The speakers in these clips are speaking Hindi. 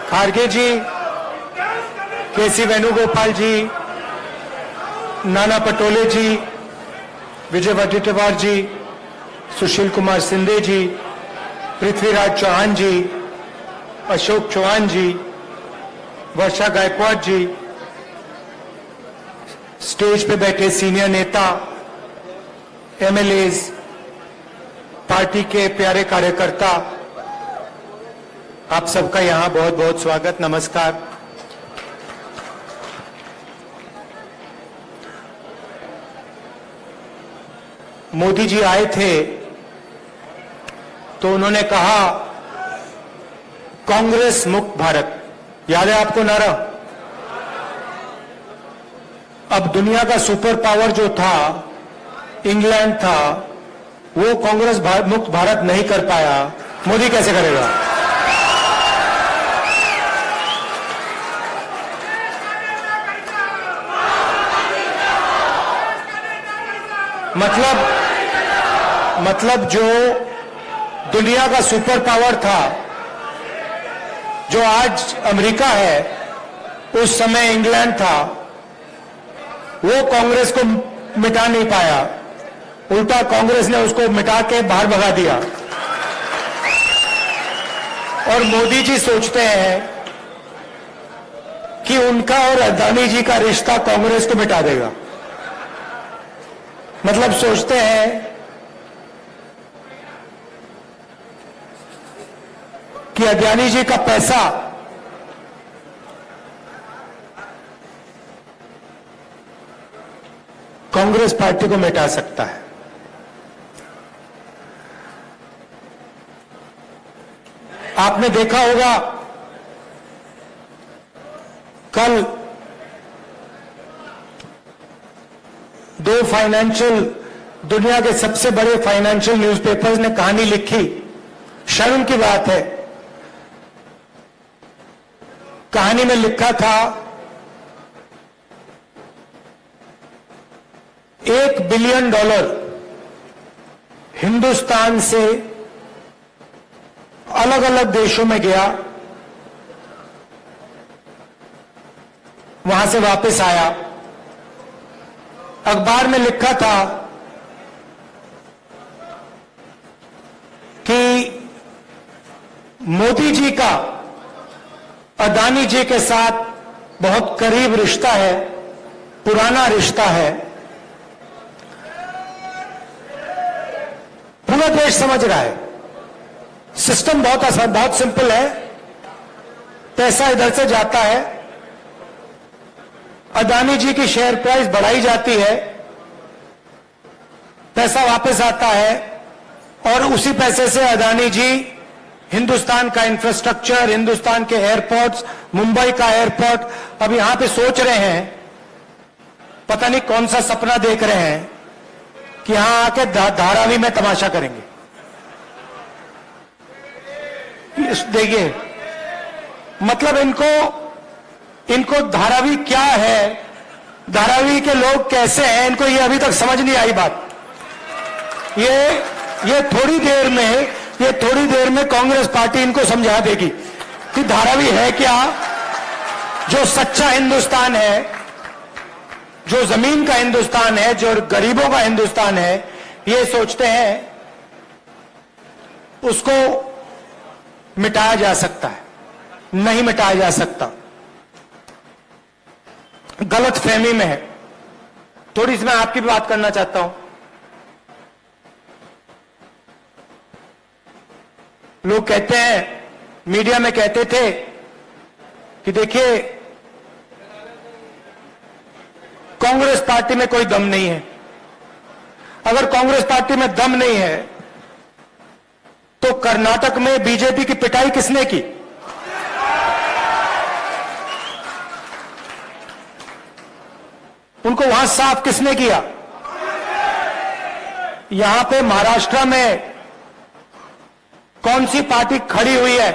खारगे जी, केसी वेणुगोपाल जी, नाना पटोले जी, विजय वडेट्टीवार जी, सुशील कुमार सिंधे जी, पृथ्वीराज चौहान जी, अशोक चौहान जी, वर्षा गायकवाड़ जी, स्टेज पे बैठे सीनियर नेता, एमएलएज, पार्टी के प्यारे कार्यकर्ता, आप सबका यहां बहुत बहुत स्वागत, नमस्कार। मोदी जी आए थे तो उन्होंने कहा कांग्रेस मुक्त भारत, याद है आपको नारा? अब दुनिया का सुपर पावर जो था, इंग्लैंड था, वो कांग्रेस मुक्त भारत नहीं कर पाया, मोदी कैसे करेगा? मतलब जो दुनिया का सुपर पावर था, जो आज अमेरिका है, उस समय इंग्लैंड था, वो कांग्रेस को मिटा नहीं पाया, उल्टा कांग्रेस ने उसको मिटा के बाहर भगा दिया। और मोदी जी सोचते हैं कि उनका और अदानी जी का रिश्ता कांग्रेस को मिटा देगा। मतलब सोचते हैं कि अदानी जी का पैसा कांग्रेस पार्टी को मिटा सकता है। आपने देखा होगा कल दो दुनिया के सबसे बड़े फाइनेंशियल न्यूज़पेपर्स ने कहानी लिखी, शर्म की बात है। कहानी में लिखा था $1 बिलियन हिंदुस्तान से अलग अलग देशों में गया, वहां से वापस आया। अखबार में लिखा था कि मोदी जी का अदानी जी के साथ बहुत करीब रिश्ता है, पुराना रिश्ता है। पूरा देश समझ रहा है, सिस्टम बहुत सिंपल है। पैसा इधर से जाता है, अदानी जी की शेयर प्राइस बढ़ाई जाती है, पैसा वापस आता है, और उसी पैसे से अदानी जी हिंदुस्तान का इंफ्रास्ट्रक्चर, हिंदुस्तान के एयरपोर्ट्स, मुंबई का एयरपोर्ट, अब यहां पे सोच रहे हैं, पता नहीं कौन सा सपना देख रहे हैं कि यहां आके धारावी में तमाशा करेंगे। देखिए, मतलब इनको धारावी क्या है, धारावी के लोग कैसे हैं, इनको ये अभी तक समझ नहीं आई बात। ये थोड़ी देर में कांग्रेस पार्टी इनको समझा देगी कि धारावी है क्या। जो सच्चा हिंदुस्तान है, जो जमीन का हिंदुस्तान है, जो गरीबों का हिंदुस्तान है, ये सोचते हैं उसको मिटाया जा सकता है। नहीं मिटाया जा सकता, गलत फहमी में है। थोड़ी सी मैं आपकी भी बात करना चाहता हूं। लोग कहते हैं, मीडिया में कहते थे कि देखिए कांग्रेस पार्टी में कोई दम नहीं है। अगर कांग्रेस पार्टी में दम नहीं है तो कर्नाटक में बीजेपी की पिटाई किसने की? उनको वहां साफ किसने किया? यहां पे महाराष्ट्र में कौन सी पार्टी खड़ी हुई है?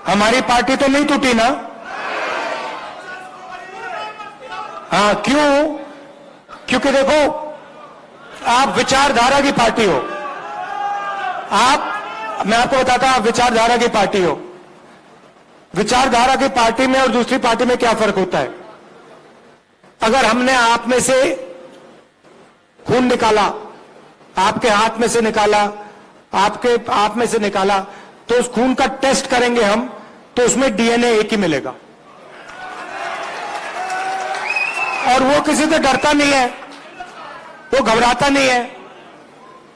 हमारी पार्टी तो नहीं टूटी ना। हाँ, क्यों? क्योंकि देखो, आप विचारधारा की पार्टी हो, मैं आपको बताता हूं, आप विचारधारा की पार्टी हो। विचारधारा की पार्टी में और दूसरी पार्टी में क्या फर्क होता है? अगर हमने आप में से खून निकाला, आपके हाथ में से निकाला, आपके आप में से निकाला, तो उस खून का टेस्ट करेंगे हम, तो उसमें डीएनए एक ही मिलेगा। और वो किसी से डरता नहीं है, वो घबराता नहीं है।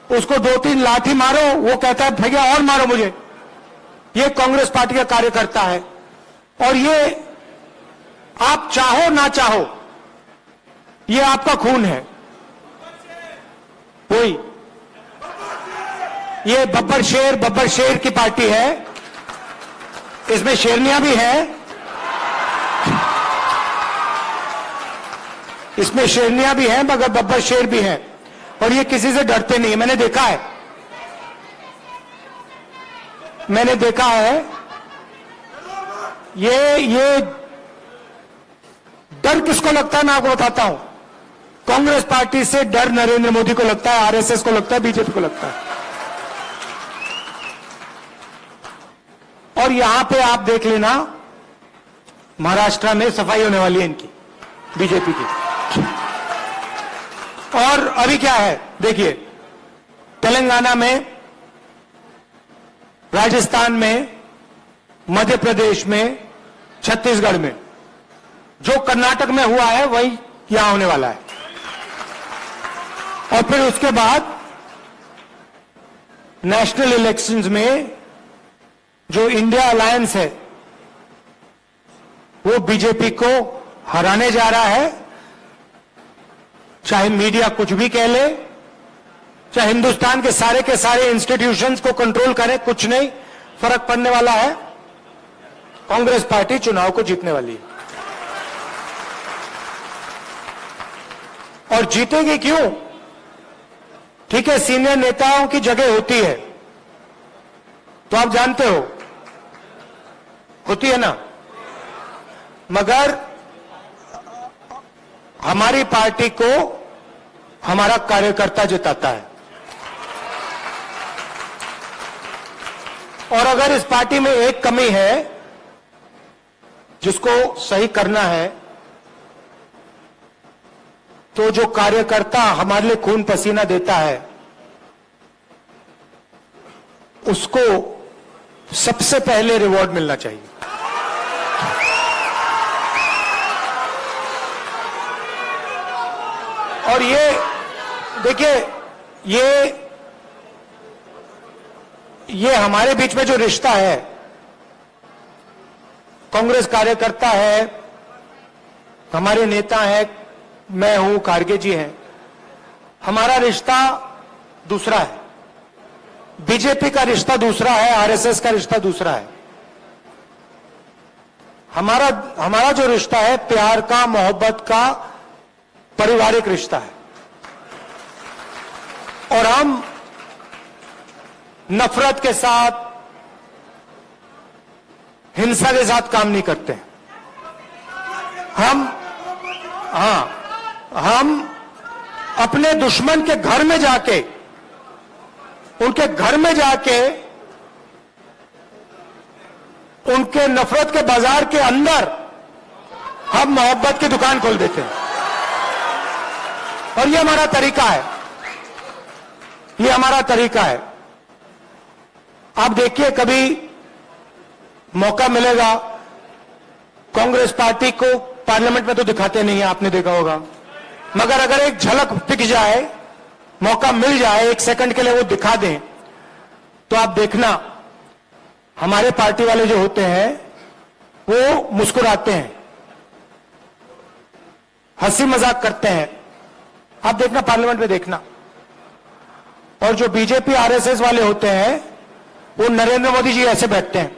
उसको 2-3 लाठी मारो, वो कहता है भैया और मारो मुझे। ये कांग्रेस पार्टी का कार्यकर्ता है। और ये आप चाहो ना चाहो, ये आपका खून है। वही ये बब्बर शेर की पार्टी है। इसमें शेरनियां भी हैं, इसमें शेरनियां भी हैं, मगर बब्बर शेर भी हैं। और ये किसी से डरते नहीं है। मैंने देखा है, मैंने देखा है। ये डर किसको लगता है मैं आपको बताता हूं। कांग्रेस पार्टी से डर नरेंद्र मोदी को लगता है, आरएसएस को लगता है, बीजेपी को लगता है। और यहां पे आप देख लेना, महाराष्ट्र में सफाई होने वाली है इनकी, बीजेपी की। और अभी क्या है देखिए, तेलंगाना में, राजस्थान में, मध्य प्रदेश में, छत्तीसगढ़ में, जो कर्नाटक में हुआ है वही यहां होने वाला है। और फिर उसके बाद नेशनल इलेक्शंस में जो इंडिया अलायंस है वो बीजेपी को हराने जा रहा है। चाहे मीडिया कुछ भी कह ले, चाहे हिंदुस्तान के सारे इंस्टीट्यूशंस को कंट्रोल करे, कुछ नहीं फर्क पड़ने वाला है। कांग्रेस पार्टी चुनाव को जीतने वाली है। और जीतेगी क्यों? ठीक है, सीनियर नेताओं की जगह होती है, तो आप जानते हो होती है ना, मगर हमारी पार्टी को हमारा कार्यकर्ता जिताता है। और अगर इस पार्टी में एक कमी है जिसको सही करना है, तो जो कार्यकर्ता हमारे लिए खून पसीना देता है उसको सबसे पहले रिवॉर्ड मिलना चाहिए। और ये देखिए, ये हमारे बीच में जो रिश्ता है, कांग्रेस कार्यकर्ता है, हमारे नेता हैं, मैं हूं, खारगे जी हैं, हमारा रिश्ता दूसरा है। बीजेपी का रिश्ता दूसरा है, आरएसएस का रिश्ता दूसरा है। हमारा जो रिश्ता है प्यार का, मोहब्बत का, पारिवारिक रिश्ता है। और हम नफरत के साथ, हिंसा के साथ काम नहीं करते। हम अपने दुश्मन के घर में जाके, उनके घर में जाके, उनके नफरत के बाजार के अंदर हम मोहब्बत की दुकान खोल देते हैं। और ये हमारा तरीका है, ये हमारा तरीका है। आप देखिए, कभी मौका मिलेगा, कांग्रेस पार्टी को पार्लियामेंट में तो दिखाते नहीं है, आपने देखा होगा, मगर अगर एक झलक दिख जाए, मौका मिल जाए, 1 सेकंड के लिए वो दिखा दें, तो आप देखना हमारे पार्टी वाले जो होते हैं वो मुस्कुराते हैं, हंसी मजाक करते हैं। आप देखना, पार्लियामेंट में देखना। और जो बीजेपी आरएसएस वाले होते हैं वो नरेंद्र मोदी जी ऐसे बैठते हैं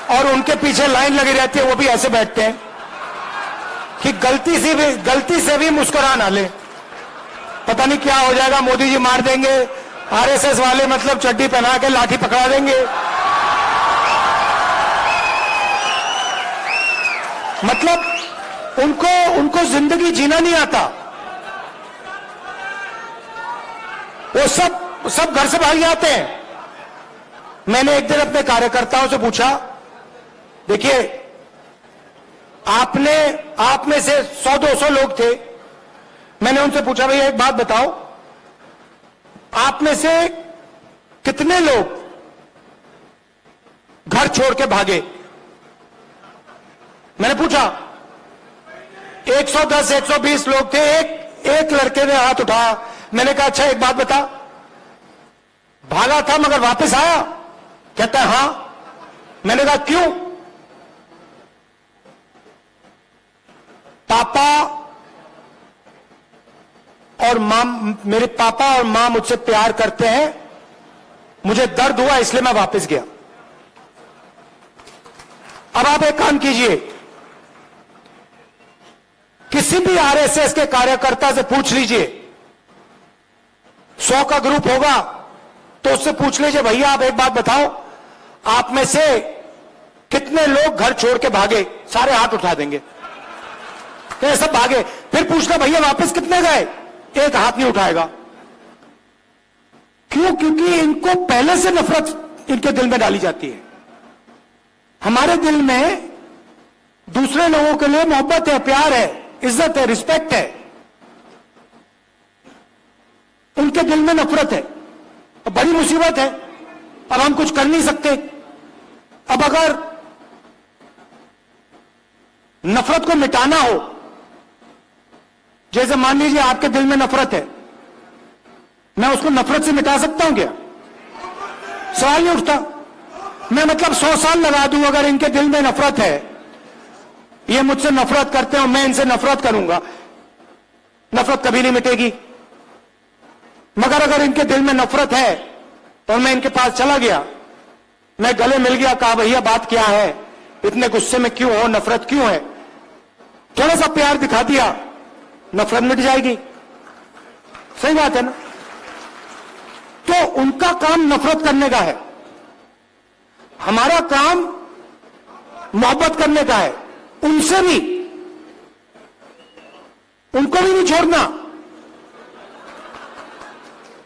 और उनके पीछे लाइन लगी रहती है, वो भी ऐसे बैठते हैं कि गलती से भी मुस्कुरा ना ले, पता नहीं क्या हो जाएगा, मोदी जी मार देंगे, आरएसएस वाले मतलब चड्डी पहना के लाठी पकड़ा देंगे। मतलब उनको जिंदगी जीना नहीं आता। वो सब सब घर से भाग जाते हैं। मैंने एक दिन अपने कार्यकर्ताओं से पूछा, देखिए आप में से 100-200 लोग थे, मैंने उनसे पूछा भैया एक बात बताओ, आप में से कितने लोग घर छोड़ के भागे? मैंने पूछा, 110-120 लोग थे। एक लड़के ने हाथ उठाया। मैंने कहा अच्छा एक बात बता, भागा था मगर वापस आया? कहता है हां। मैंने कहा क्यों? पापा और मां, मेरे पापा और मां मुझसे प्यार करते हैं, मुझे दर्द हुआ इसलिए मैं वापस गया। अब आप एक काम कीजिए, किसी भी आरएसएस के कार्यकर्ता से पूछ लीजिए, 100 का ग्रुप होगा तो उससे पूछ लीजिए भैया आप एक बात बताओ, आप में से कितने लोग घर छोड़ के भागे? सारे हाथ उठा देंगे, तो सब भागे। फिर पूछना भैया वापस कितने गए? एक हाथ नहीं उठाएगा। क्यों? क्योंकि इनको पहले से नफरत इनके दिल में डाली जाती है। हमारे दिल में दूसरे लोगों के लिए मोहब्बत है, प्यार है, इज्जत है, रिस्पेक्ट है। उनके दिल में नफरत है। अब बड़ी मुसीबत है, अब हम कुछ कर नहीं सकते। अब अगर नफरत को मिटाना हो, जैसे मान लीजिए आपके दिल में नफरत है, मैं उसको नफरत से मिटा सकता हूं क्या? सवाल नहीं उठता। मैं मतलब 100 साल लगा दूं, अगर इनके दिल में नफरत है, ये मुझसे नफरत करते हैं और मैं इनसे नफरत करूंगा, नफरत कभी नहीं मिटेगी। मगर अगर इनके दिल में नफरत है और मैं इनके पास चला गया, मैं गले मिल गया, कहा भैया बात क्या है, इतने गुस्से में क्यों हो, नफरत क्यों है, थोड़ा सा प्यार दिखा दिया, नफरत मिट जाएगी। सही बात है ना? तो उनका काम नफरत करने का है, हमारा काम मोहब्बत करने का है। उनसे भी, उनको भी नहीं छोड़ना।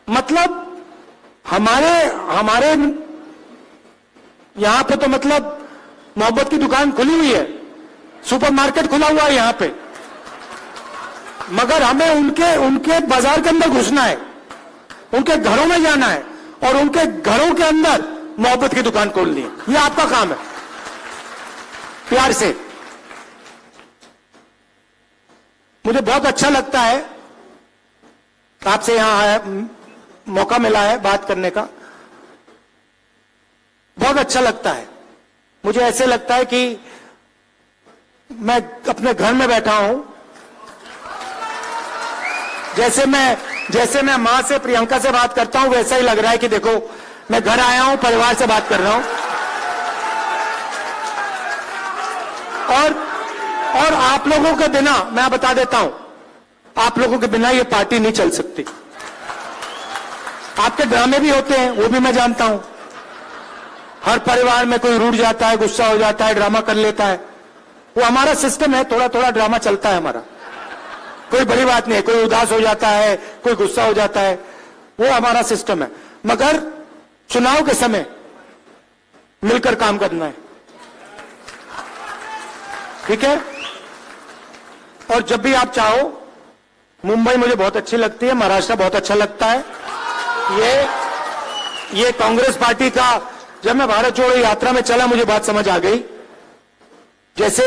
मतलब हमारे यहां पे तो मतलब मोहब्बत की दुकान खुली हुई है, सुपरमार्केट खुला हुआ है यहां पे, मगर हमें उनके बाजार के अंदर घुसना है, उनके घरों में जाना है और उनके घरों के अंदर मोहब्बत की दुकान खोलनी है। यह आपका काम है, प्यार से। मुझे बहुत अच्छा लगता है आपसे यहां मौका मिला है बात करने का, बहुत अच्छा लगता है। मुझे ऐसे लगता है कि मैं अपने घर में बैठा हूं, जैसे मैं मां से, प्रियंका से बात करता हूं, वैसा ही लग रहा है कि देखो मैं घर आया हूं, परिवार से बात कर रहा हूं। और आप लोगों के बिना, मैं बता देता हूं, आप लोगों के बिना ये पार्टी नहीं चल सकती। आपके ड्रामे भी होते हैं, वो भी मैं जानता हूं। हर परिवार में कोई रूठ जाता है, गुस्सा हो जाता है, ड्रामा कर लेता है, वो हमारा सिस्टम है। थोड़ा थोड़ा ड्रामा चलता है हमारा, कोई बड़ी बात नहीं है। कोई उदास हो जाता है, कोई गुस्सा हो जाता है, वो हमारा सिस्टम है। मगर चुनाव के समय मिलकर काम करना है, ठीक है? और जब भी आप चाहो, मुंबई मुझे बहुत अच्छी लगती है, महाराष्ट्र बहुत अच्छा लगता है। ये कांग्रेस पार्टी का, जब मैं भारत जोड़ो यात्रा में चला, मुझे बात समझ आ गई। जैसे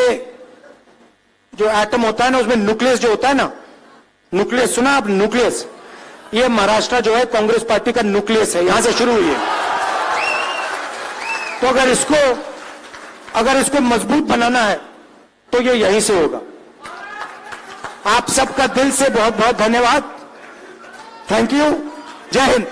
जो एटम होता है ना, उसमें न्यूक्लियस जो होता है ना, न्यूक्लियस सुना आप? न्यूक्लियस, ये महाराष्ट्र जो है कांग्रेस पार्टी का न्यूक्लियस है, यहां से शुरू हुई है। तो अगर इसको मजबूत बनाना है तो ये यहीं से होगा। आप सबका दिल से बहुत बहुत धन्यवाद। Thank you. जय हिंद।